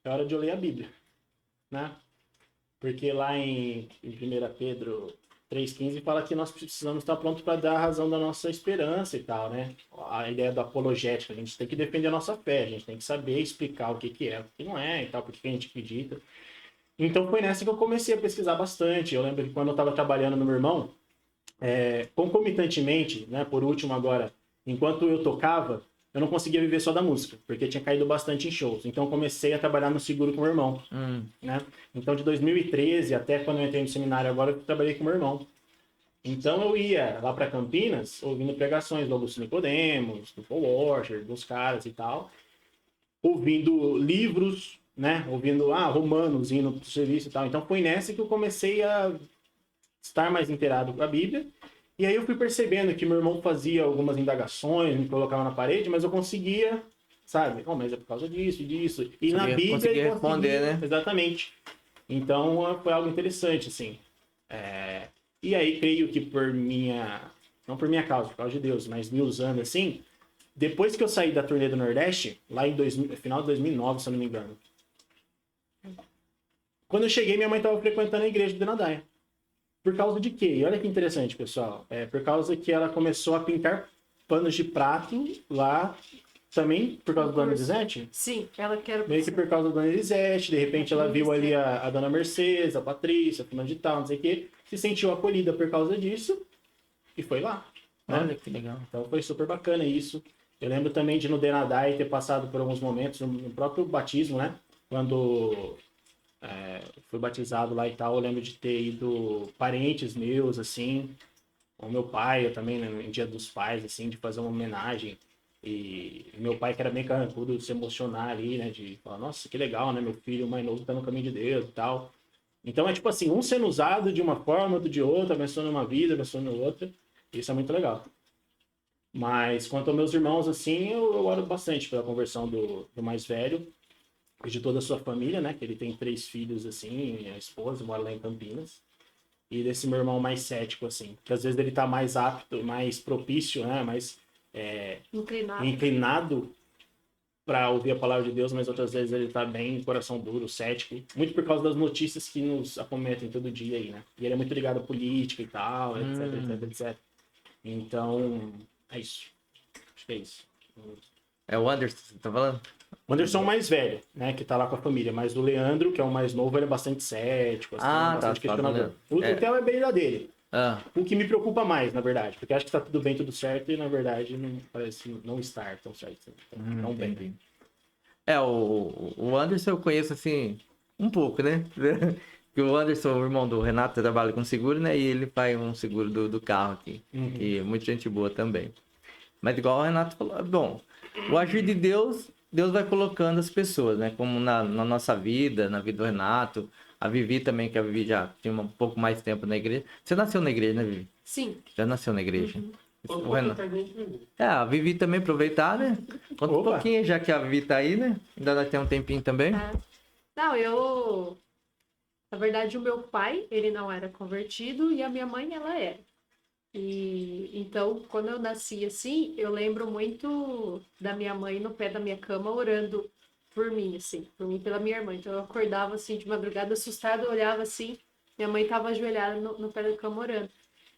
é hora de eu ler a Bíblia, né? Porque lá em 1 Pedro 3,15 fala que nós precisamos estar prontos para dar a razão da nossa esperança e tal, né? A ideia da apologética, a gente tem que defender a nossa fé, a gente tem que saber explicar o que é, o que não é e tal, por que a gente acredita. Então foi nessa que eu comecei a pesquisar bastante. Eu lembro que quando eu estava trabalhando no meu irmão, concomitantemente, né, por último agora, enquanto eu tocava, eu não conseguia viver só da música, porque tinha caído bastante em shows. Então eu comecei a trabalhar no seguro com o meu irmão, né? Então de 2013 até quando eu entrei no seminário agora, eu trabalhei com o meu irmão. Então eu ia lá para Campinas, ouvindo pregações do Augusto Nicodemos, do Paul Washer, dos caras e tal, ouvindo livros, né? Ouvindo Romanos, indo pro serviço e tal. Então foi nessa que eu comecei a estar mais inteirado com a Bíblia. E aí eu fui percebendo que meu irmão fazia algumas indagações, me colocava na parede, mas eu conseguia, sabe? Mas é por causa disso, disso. E na Bíblia conseguia ele responder, né? Exatamente. Então foi algo interessante, assim. E aí creio que não por minha causa, por causa de Deus, mas me usando assim, depois que eu saí da turnê do Nordeste, lá em final de 2009, se eu não me engano. Quando eu cheguei, minha mãe estava frequentando a igreja do Denadaia. Por causa de quê? E olha que interessante, pessoal. Por causa que ela começou a pintar panos de prato lá, também por causa da Dona Elisete? Sim, ela quer... Meio que por causa da Dona Elisete, de repente ela viu ali a Dona Mercedes, a Patrícia, a fulana de tal, não sei o quê, se sentiu acolhida por causa disso e foi lá. Né? Olha que legal. Então foi super bacana isso. Eu lembro também de no Denadai ter passado por alguns momentos, no próprio batismo, né? Quando fui batizado lá e tal, eu lembro de ter ido parentes meus, assim, o meu pai, eu também, né, em Dia dos Pais, assim, de fazer uma homenagem. E meu pai, que era bem carrancudo, se emocionar ali, né? De falar, nossa, que legal, né? Meu filho mais novo tá no caminho de Deus e tal. Então é tipo assim, um sendo usado de uma forma, outro de outra, abençoando uma vida, abençoando outra. Isso é muito legal. Mas quanto aos meus irmãos, assim, eu oro bastante pela conversão do mais velho e de toda a sua família, né? Que ele tem 3 filhos, assim, a esposa mora lá em Campinas. E desse meu irmão mais cético, assim, que às vezes ele tá mais apto, mais propício, né? Mais inclinado para ouvir a palavra de Deus, mas outras vezes ele tá bem coração duro, cético, muito por causa das notícias que nos acometem todo dia aí, né? E ele é muito ligado à política e tal, etc. Então, é isso. Acho que é isso. É o Anderson, você tá falando? O Anderson é o mais velho, né, que tá lá com a família, mas o Leandro, que é o mais novo, ele é bastante cético, assim, bastante questionador. O Theo é bem da dele. O que me preocupa mais, na verdade, porque acho que tá tudo bem, tudo certo, e na verdade não parece não estar tão certo, tão bem. O Anderson eu conheço assim, um pouco, né? Porque o Anderson, o irmão do Renato, trabalha com seguro, né? E ele faz um seguro do carro aqui. E é muito gente boa também. Mas igual o Renato falou, bom, o agir de Deus, Deus vai colocando as pessoas, né? Como na nossa vida, na vida do Renato, A Vivi também, que a Vivi já tinha um pouco mais tempo na igreja. Você nasceu na igreja, né, Vivi? Sim. Já nasceu na igreja. Conta um O Renan- pouquinho pra gente, Vivi. A Vivi também aproveitar, né? Conta um Opa. pouquinho, já que a Vivi tá aí, né? Ainda vai ter um tempinho também. É. Não, na verdade, o meu pai, ele não era convertido e a minha mãe, ela era. E então, quando eu nasci assim, eu lembro muito da minha mãe no pé da minha cama orando por mim, assim, por mim e pela minha irmã. Então eu acordava assim de madrugada assustada, eu olhava assim, minha mãe estava ajoelhada no pé da cama orando.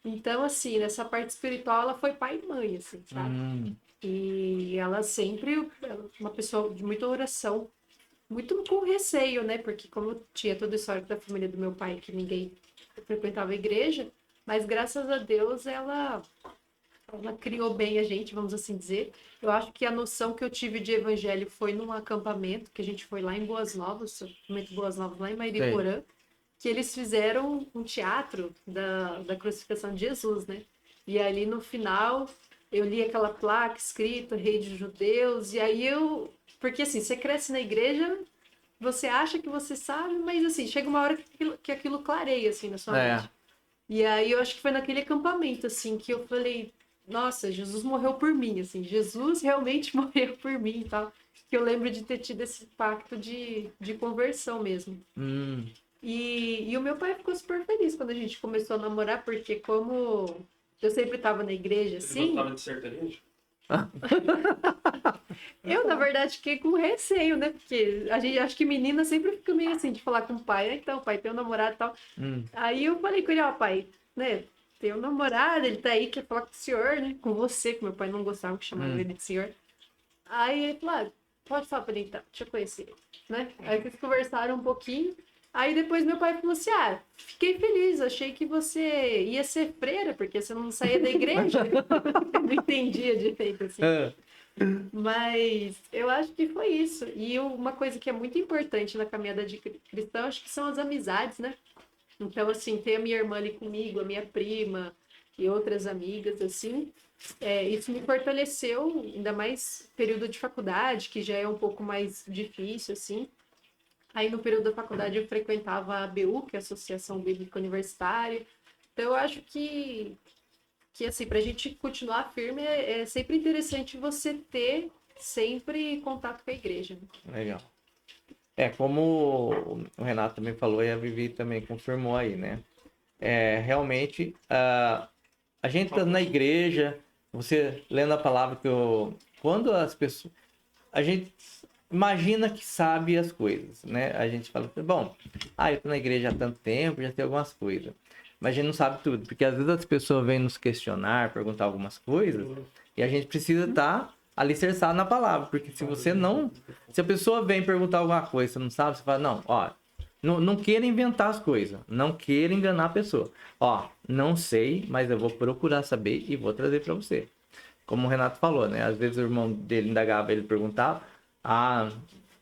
Então, assim, nessa parte espiritual, ela foi pai e mãe, assim, sabe? E ela sempre, uma pessoa de muita oração, muito com receio, né? Porque como tinha toda a história da família do meu pai, que ninguém frequentava a igreja, mas graças a Deus ela criou bem a gente, vamos assim dizer. Eu acho que a noção que eu tive de evangelho foi num acampamento, que a gente foi lá em Boas Novas, acampamento Boas Novas, lá em Mairiporã, que eles fizeram um teatro da crucificação de Jesus, né? E ali no final eu li aquela placa escrita, Rei dos Judeus, e aí porque assim, você cresce na igreja, você acha que você sabe, mas assim, chega uma hora que aquilo clareia assim na sua mente. E aí eu acho que foi naquele acampamento, assim, que eu falei, nossa, Jesus morreu por mim, assim, Jesus realmente morreu por mim e tal. Que eu lembro de ter tido esse pacto de conversão mesmo. E o meu pai ficou super feliz quando a gente começou a namorar, porque como eu sempre estava na igreja, Você assim, gostava de sertanejo? eu, na verdade, fiquei com receio, né? Porque a gente, acho que menina sempre fica meio assim, de falar com o pai, né? Então, o pai tem um namorado e tal. Aí eu falei com ele, ó, pai, né? Tem um namorado, ele tá aí, quer falar com o senhor, né? Com você, que meu pai não gostava que chamava ele de senhor. Aí ele falou, pode falar pra ele então, deixa eu conhecer ele, né? Aí eles conversaram um pouquinho. Aí depois meu pai falou assim, fiquei feliz, achei que você ia ser freira, porque você não saía da igreja. Eu não entendia direito, assim. Mas eu acho que foi isso. E uma coisa que é muito importante na caminhada de cristão, acho que são as amizades, né? Então, assim, ter a minha irmã ali comigo, a minha prima e outras amigas, assim, isso me fortaleceu, ainda mais período de faculdade, que já é um pouco mais difícil, assim. Aí, no período da faculdade, eu frequentava a ABU, que é a Associação Bíblica Universitária. Então, eu acho que assim, para a gente continuar firme, é sempre interessante você ter sempre contato com a igreja. Né? Legal. Como o Renato também falou e a Vivi também confirmou aí, né? Realmente, a gente tá na igreja, você lendo a palavra quando as pessoas... A gente imagina que sabe as coisas, né? A gente fala, bom, eu tô na igreja há tanto tempo, já sei algumas coisas. Mas a gente não sabe tudo, porque às vezes as pessoas vêm nos questionar, perguntar algumas coisas, e a gente precisa estar alicerçado na palavra, porque se a pessoa vem perguntar alguma coisa, você não sabe, você fala, não queira inventar as coisas, não queira enganar a pessoa. Não sei, mas eu vou procurar saber e vou trazer para você. Como o Renato falou, né? Às vezes o irmão dele indagava, ele perguntava,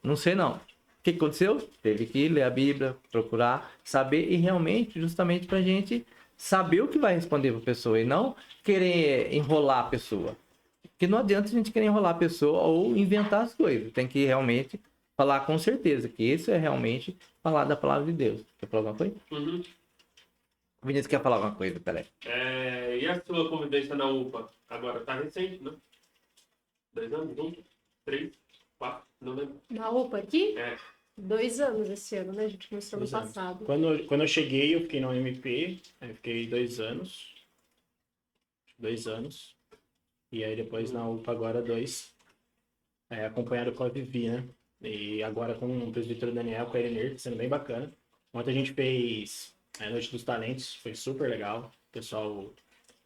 não sei não. O que aconteceu? Teve que ler a Bíblia, procurar, saber e realmente, justamente pra gente saber o que vai responder pra pessoa e não querer enrolar a pessoa. Porque não adianta a gente querer enrolar a pessoa ou inventar as coisas. Tem que realmente falar com certeza que isso é realmente falar da palavra de Deus. Quer falar alguma coisa? Uhum. O Vinícius quer falar alguma coisa, peraí. E a sua convivência na UPA? Agora tá recente, né? 2 anos? 1, 3, 4, não lembro. Na UPA aqui? 2 anos esse ano, né? A gente começou no 2 anos. passado. Quando eu cheguei, eu fiquei na UMP, aí eu fiquei 2 anos. 2 anos. E aí depois na UPA agora 2. Acompanhado com a Vivi, né? E agora com o presbítero Daniel, com a Elenir, sendo bem bacana. Ontem a gente fez a Noite dos Talentos, foi super legal. O pessoal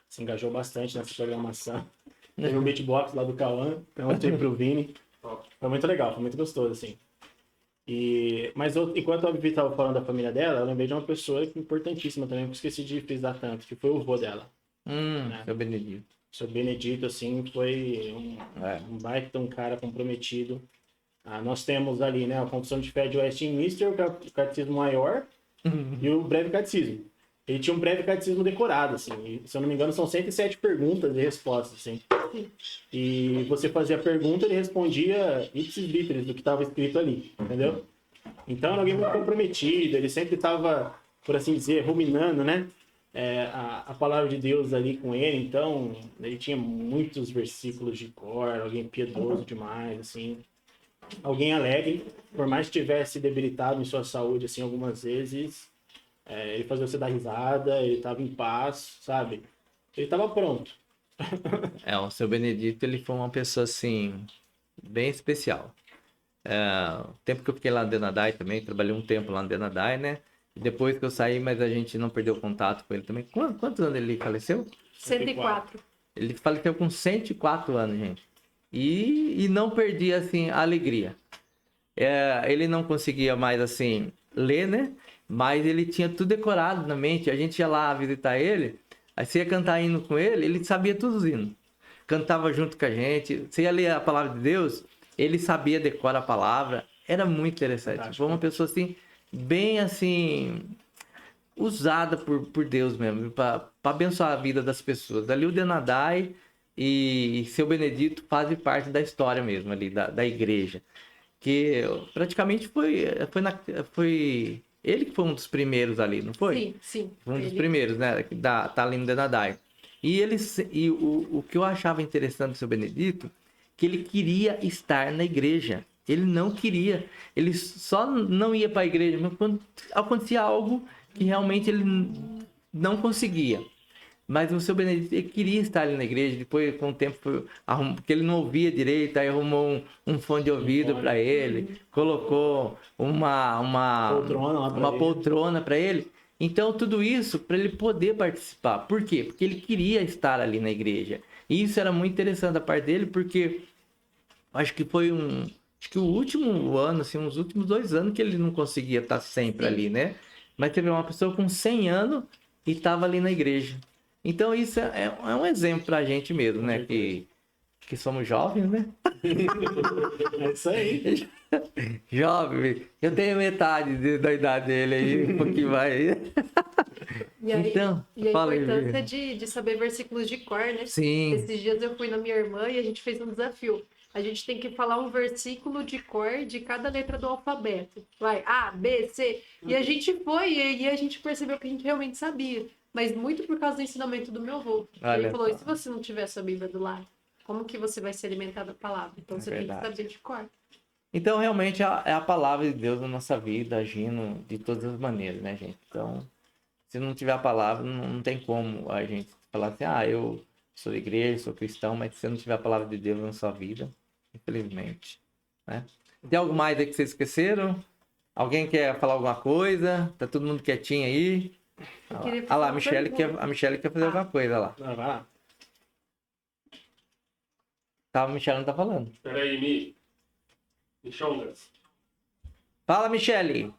se engajou bastante nessa programação. Teve um beatbox lá do Cauã, então eu mostrei pro Vini. Foi muito legal, foi muito gostoso, assim. Mas enquanto a Vivi estava falando da família dela, eu lembrei de uma pessoa importantíssima também, que eu esqueci de frisar tanto, que foi o avô dela. Seu Benedito. Seu Benedito, assim, foi um baita, um cara comprometido. Nós temos ali, né, a Confissão de Fé de Westminster, o Catecismo Maior e o Breve Catecismo. Ele tinha um breve catecismo decorado, assim, e, se eu não me engano, são 107 perguntas e respostas, assim. E você fazia a pergunta, ele respondia ipsis literis do que estava escrito ali, entendeu? Então era alguém muito comprometido, ele sempre estava, por assim dizer, ruminando, né? A palavra de Deus ali com ele, então ele tinha muitos versículos de cor, alguém piedoso demais, assim, alguém alegre, por mais que tivesse debilitado em sua saúde, assim, algumas vezes, ele fazia você dar risada, ele estava em paz, sabe? Ele estava pronto. O seu Benedito, ele foi uma pessoa, assim, bem especial. O tempo que eu fiquei lá no Denadai também, trabalhei um tempo lá no Denadai, né? Depois que eu saí, mas a gente não perdeu contato com ele também. Quantos anos ele faleceu? 104. Ele faleceu com 104 anos, gente. E não perdi, assim, a alegria. Ele não conseguia mais, assim, ler, né? Mas ele tinha tudo decorado na mente. A gente ia lá visitar ele, aí você ia cantar hino com ele, ele sabia todos os hinos. Cantava junto com a gente. Você ia ler a palavra de Deus, ele sabia decorar a palavra. Era muito interessante. Fantástico. Foi uma pessoa, assim, bem, assim, usada por Deus mesmo, para abençoar a vida das pessoas. Ali o Denadai e seu Benedito fazem parte da história mesmo ali, da igreja. Que praticamente foi ele que foi um dos primeiros ali, não foi? Sim, sim. Um dos Ele- primeiros, né? Tá ali no Denadai. E o que eu achava interessante do seu Benedito, que ele queria estar na igreja. Ele não queria. Ele só não ia para a igreja, mas quando acontecia algo que realmente ele não conseguia. Mas o seu Benedito, ele queria estar ali na igreja. Depois, com o tempo, porque ele não ouvia direito, aí arrumou um fone de ouvido fone. para ele, colocou uma Poltrona lá pra uma ele. poltrona para ele. Então, tudo isso para ele poder participar. Por quê? Porque ele queria estar ali na igreja. E isso era muito interessante da parte dele, porque acho que foi acho que o último ano, assim, uns últimos 2 anos que ele não conseguia estar sempre Sim. ali, né? Mas teve uma pessoa com 100 anos e estava ali na igreja. Então isso é um exemplo pra gente mesmo, né? Que somos jovens, né? É isso aí. Jovem, eu tenho metade da idade dele aí, um pouquinho mais. E aí, Então, e a fala aí, importância Vivi. de saber versículos de cor, né? Sim, Esses dias eu fui na minha irmã e a gente fez um desafio. A gente tem que falar um versículo de cor de cada letra do alfabeto. Vai, A, B, C. E a gente foi, e a gente percebeu que a gente realmente sabia. Mas muito por causa do ensinamento do meu avô. Olha Ele falou, só. e se você não tiver a sua Bíblia do lado? Como que você vai se alimentar da palavra? Então É você tem que verdade. saber de cor. Então, realmente, é a palavra de Deus na nossa vida, agindo de todas as maneiras, né, gente? Então, se não tiver a palavra, não tem como a gente falar assim, eu sou da igreja, sou cristão, mas se você não tiver a palavra de Deus na sua vida, infelizmente, né? Tem algo mais aí que vocês esqueceram? Alguém quer falar alguma coisa? Tá todo mundo quietinho aí? Eu queria Ah fazer lá, uma a Michelle quer fazer alguma coisa lá. Vai lá. Tá, a Michelle não tá falando. Espera aí, Michongas. Fala, Michelle!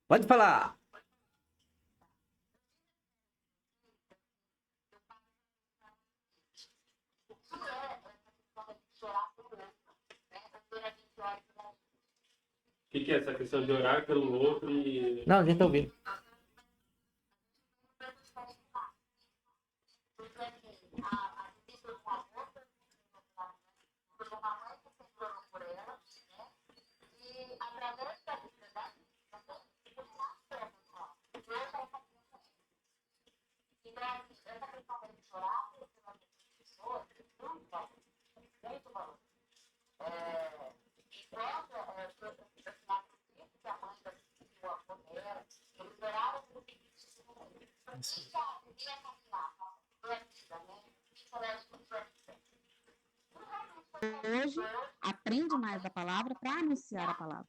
Pode falar! O que é essa questão de orar pelo outro e... Não, a gente tá ouvindo. Hoje aprende mais da palavra para anunciar a palavra.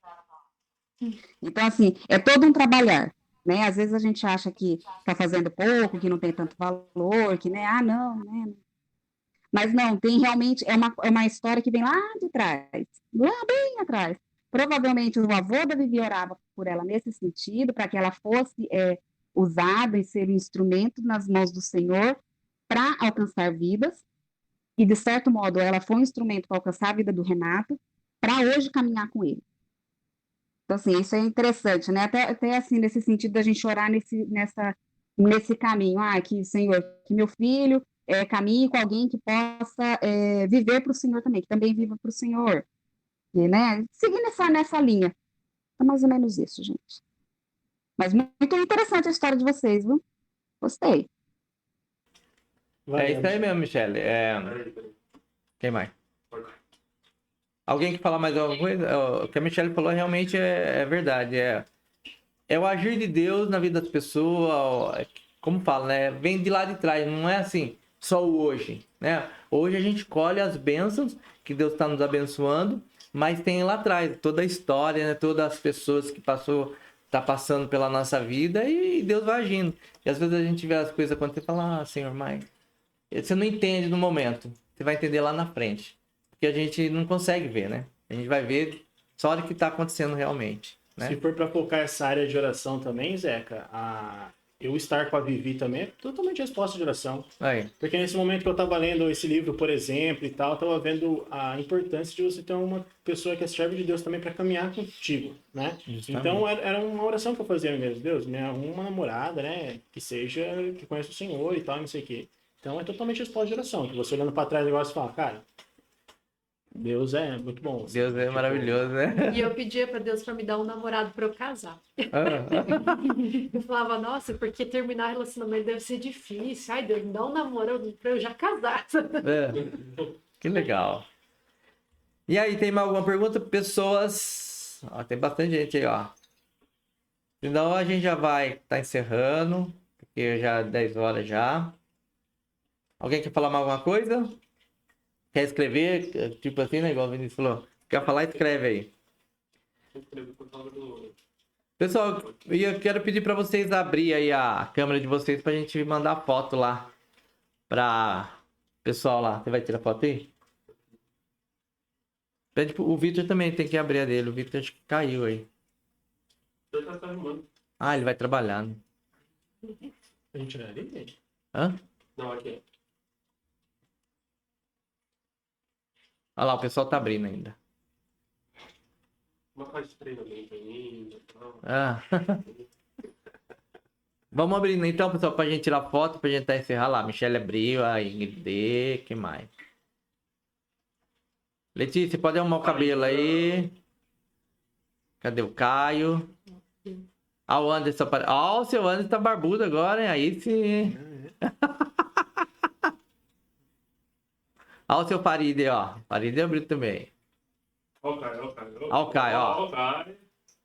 Então, assim, é todo um trabalhar, né? Às vezes a gente acha que está fazendo pouco, que não tem tanto valor, que, né? Ah, não, né? Mas não, tem realmente, é uma história que vem lá de trás, lá bem atrás. Provavelmente o avô da Vivi orava por ela nesse sentido, para que ela fosse usada e ser um instrumento nas mãos do Senhor para alcançar vidas. E, de certo modo, ela foi um instrumento para alcançar a vida do Renato, para hoje caminhar com ele. Então, assim, isso é interessante, né? Até assim, nesse sentido da gente orar nesse caminho. Que, Senhor, que meu filho caminhe com alguém que possa viver para o Senhor também, que também viva para o Senhor. E, né, seguir nessa linha. É mais ou menos isso, gente. Mas muito interessante a história de vocês, viu? Gostei. É isso aí mesmo, Michele. Peraí. Quem mais? Pode. Alguém que falar mais alguma coisa? O que a Michelle falou realmente é verdade. É o agir de Deus na vida das pessoas. Como fala, né? Vem de lá de trás. Não é assim, só o hoje, né? Hoje a gente colhe as bênçãos que Deus está nos abençoando, mas tem lá atrás toda a história, né? Todas as pessoas que tá passando pela nossa vida e Deus vai agindo. E às vezes a gente vê as coisas acontecer e fala, Senhor, mas você não entende no momento. Você vai entender lá na frente. Porque a gente não consegue ver, né? A gente vai ver só a hora que tá acontecendo realmente, né? Se for para focar essa área de oração também, Zeca, eu estar com a Vivi também é totalmente resposta de oração. Aí. Porque nesse momento que eu estava lendo esse livro, por exemplo, e tal, eu estava vendo a importância de você ter uma pessoa que é serva de Deus também para caminhar contigo, né? Justamente. Então era uma oração que eu fazia mesmo. Deus, me arruma uma namorada, né? Que conheça o Senhor e tal, não sei o quê. Então é totalmente resposta de oração. Que você olhando para trás agora você fala, cara, Deus é muito bom. assim, Deus é tipo, maravilhoso, né? E eu pedia pra Deus pra me dar um namorado pra eu casar. Eu falava, nossa, porque terminar relacionamento deve ser difícil. Ai, Deus, me dá um namoro pra eu já casar. É. Que legal. E aí, tem mais alguma pergunta? Pessoas... Ó, tem bastante gente aí, ó. Senão a gente já vai estar encerrando, porque já é 10 horas já. Alguém quer falar mais alguma coisa? Quer escrever? Tipo assim, né? Igual o Vinícius falou. Quer falar? Escreve aí. Pessoal, eu quero pedir para vocês abrir aí a câmera de vocês pra gente mandar foto lá pra pessoal lá. Você vai tirar foto aí? Pede o Vitor também tem que abrir a dele. O Vitor acho que caiu aí. Ah, ele vai trabalhar, né? A gente não é ali? Hã? Não, aqui. Olha lá, o pessoal tá abrindo ainda. Uma fase de treinamento ainda. Ah. Vamos abrindo então, pessoal, pra gente tirar foto, pra gente encerrar lá. Michelle abriu, a Ingrid, que mais? Letícia, pode arrumar o cabelo aí. Cadê o Caio? Ah, o Anderson. Ó, o seu Anderson tá barbudo agora, hein? Aí sim. Ó o seu Farid, ó. Farid abriu também. Ó o Caio, ó o Caio. Ó o Caio, ó. Ó o Caio.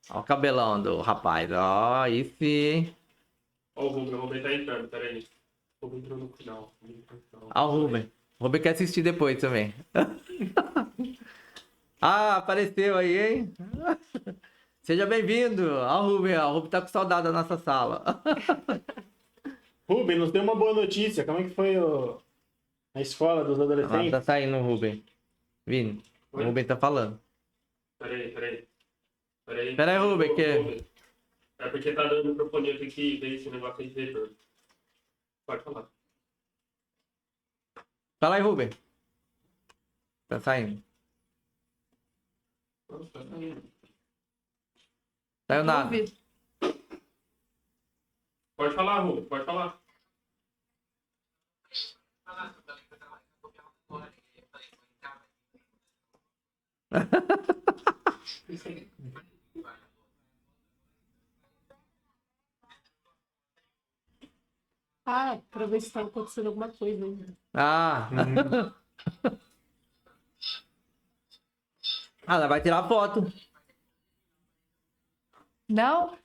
Ó o cabelão do rapaz, ó. Aí sim. Ó o Rubem tá entrando, peraí. O Rubem entrou no final. Ó o Rubem. O Rubem quer assistir depois também. Ah, apareceu aí, hein? Seja bem-vindo. Ó o Rubem, ó. O Rubem tá com saudade da nossa sala. Rubem, nos deu uma boa notícia. Como é que foi a escola dos Ah, adolescentes? tá saindo o Rubem. Vini, o Oi? Rubem tá falando. Peraí. Pera aí, Rubem, que... É porque tá dando microfone aqui que veio esse negócio aí de retorno. Pode falar. Fala aí, Rubem. Tá saindo. Nossa, tá saindo. Saiu nada. Ouvi. Pode falar, Rubem, pode falar. Ah, pra ver se tá acontecendo alguma coisa ainda. Ah. Ah, ela vai tirar foto. Não?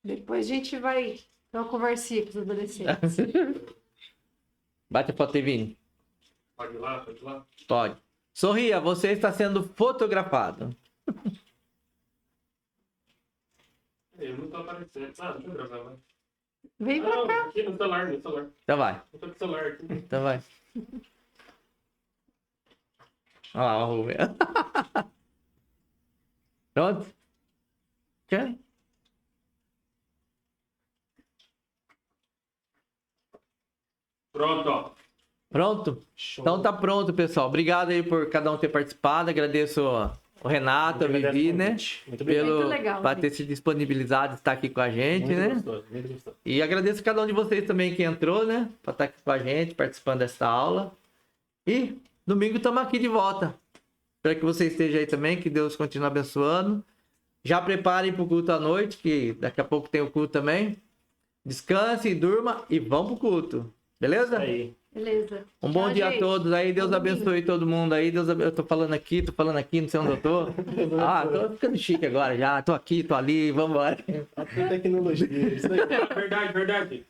Depois a gente vai ter uma conversinha com os adolescentes. Bate a foto aí, Vini. Pode ir lá, pode ir lá. Pode. Sorria, você está sendo fotografado. Eu não tô aparecendo. Ah, deixa eu gravar lá. Vem pra Não, cá. aqui no celular. Então vai. Eu tô com o celular aqui. Então vai. Olha lá, o Rubem. Pronto? Quer? Pronto, ó. Pronto? Show. Então tá pronto, pessoal. Obrigado aí por cada um ter participado. Agradeço o Renato, a Agradeço Vivi, o né? convite. Muito obrigado. Muito legal, Para ter gente. se disponibilizado de estar aqui com a gente, Muito né? gostoso, muito gostoso. E agradeço a cada um de vocês também que entrou, né? Para estar aqui com a gente, participando dessa aula. E domingo estamos aqui de volta. Espero que você esteja aí também, que Deus continue abençoando. Já preparem para o culto à noite, que daqui a pouco tem o culto também. Descanse, durma e vão pro culto. Beleza? Aí. Beleza. Um bom Tchau, dia gente. a todos aí. Deus Bom abençoe todo mundo aí. Eu tô falando aqui, não sei onde eu tô. Ah, tô ficando chique agora já. Tô aqui, tô ali, vambora. Até tecnologia, isso aí. Verdade, verdade.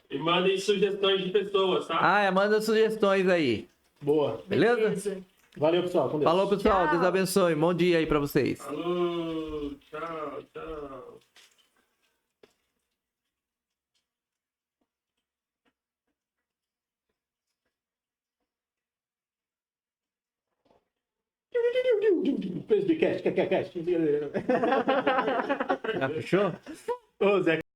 E mandem sugestões de pessoas, tá? Ah, manda sugestões aí. Boa. Beleza? Valeu, pessoal. Com Deus. Falou, pessoal. Tchau. Deus abençoe. Bom dia aí pra vocês. Falou, tchau, tchau. Presbycast, Já fechou? Ô, Zé.